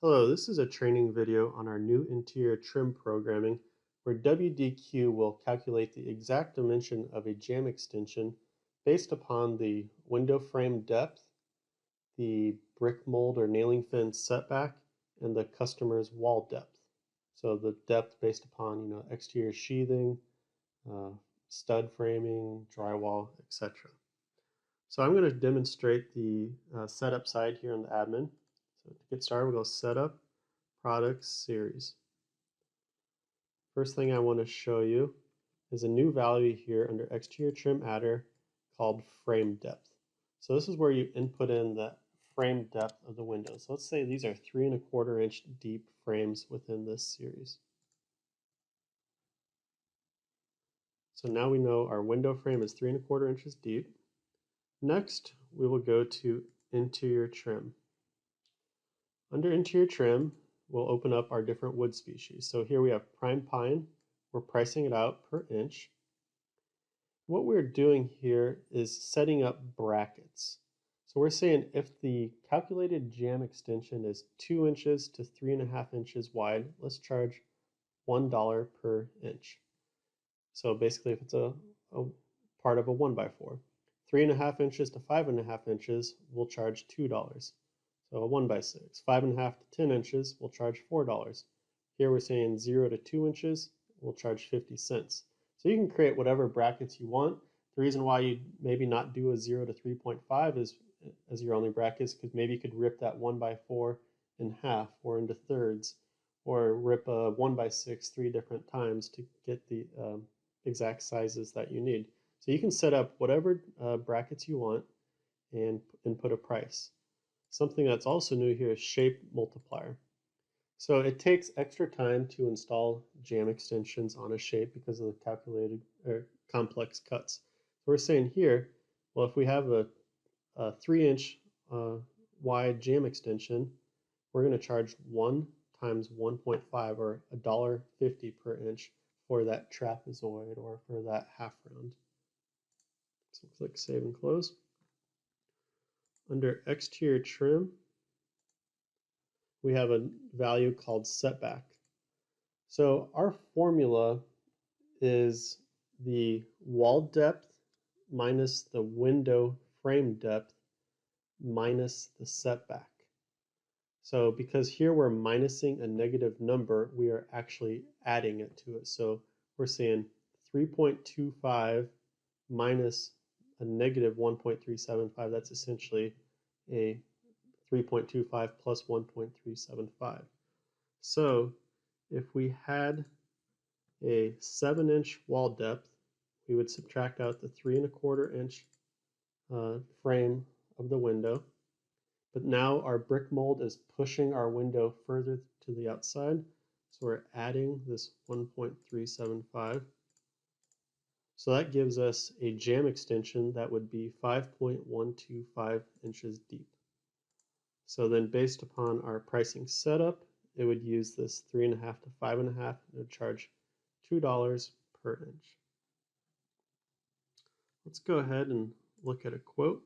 Hello, this is a training video on our new interior trim programming where WDQ will calculate the exact dimension of a jamb extension based upon the window frame depth, the brick mold or nailing fin setback, and the customer's wall depth. So the depth based upon exterior sheathing, uh, stud framing, drywall, etc. So I'm going to demonstrate the setup side here in the admin. So to get started, we'll go Setup, Products, Series. First thing I want to show you is a new value here under Exterior Trim Adder called Frame Depth. So this is where you input in the frame depth of the window. So let's say these are 3¼ inch deep frames within this series. So now we know our window frame is 3¼ inches deep. Next, we will go to Interior Trim. Under Interior Trim, we'll open up our different wood species. So here we have prime pine. We're pricing it out per inch. What we're doing here is setting up brackets. So we're saying if the calculated jamb extension is 2 inches to 3½ inches wide, let's charge $1 per inch. So basically if it's a part of a 1x4. 3½ inches to 5½ inches, we'll charge $2. So a 1x6. 5½ to 10 inches, we'll charge $4. Here we're saying 0 to 2 inches, we'll charge 50 cents. So you can create whatever brackets you want. The reason why you maybe not do a 0 to 3.5 is as your only brackets, because maybe you could rip that 1x4 in half or into thirds, or rip a 1x6 3 different times to get the exact sizes that you need. So you can set up whatever brackets you want and input a price. Something that's also new here is shape multiplier. So it takes extra time to install jamb extensions on a shape because of the calculated or complex cuts. So we're saying here, well, if we have a 3-inch wide jamb extension, we're going to charge 1 times 1.5 or $1.50 per inch for that trapezoid or for that half round. So click Save and Close. Under Exterior Trim, we have a value called setback. So our formula is the wall depth minus the window frame depth minus the setback. So because here we're minusing a negative number, we are actually adding it to it. So we're saying 3.25 minus a negative 1.375. That's essentially a 3.25 plus 1.375. So if we had a 7-inch wall depth, we would subtract out the 3¼ inch frame of the window. But now our brick mold is pushing our window further to the outside. So we're adding this 1.375. So that gives us a jamb extension that would be 5.125 inches deep. So then based upon our pricing setup, it would use this 3½ to 5½, and it would charge $2 per inch. Let's go ahead and look at a quote.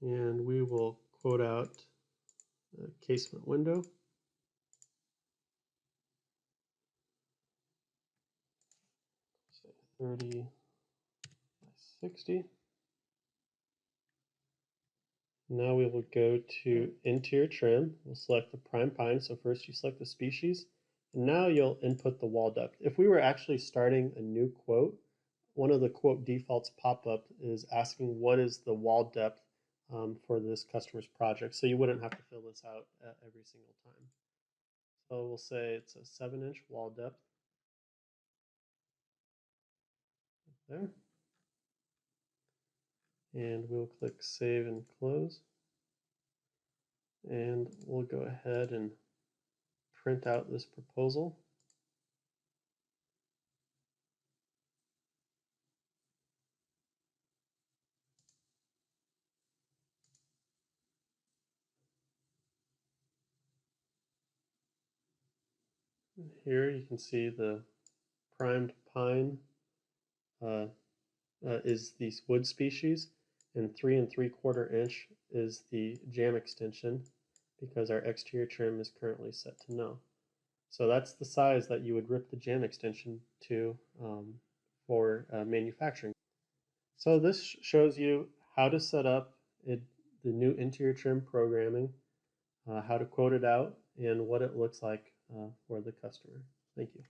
And we will quote out a casement window. Say 30 by 60. Now we will go to Interior Trim. We'll select the prime pine. So first you select the species. And now you'll input the wall depth. If we were actually starting a new quote, one of the quote defaults pop-up is asking what is the wall depth for this customer's project. So you wouldn't have to fill this out every single time. So we'll say it's a 7-inch wall depth. There. And we'll click Save and Close. And we'll go ahead and print out this proposal. Here you can see the primed pine is these wood species. and 3 3/4 inch is the jam extension because our exterior trim is currently set to no. So that's the size that you would rip the jam extension to for manufacturing. So this shows you how to set up the new interior trim programming, how to quote it out, and what it looks like for the customer. Thank you.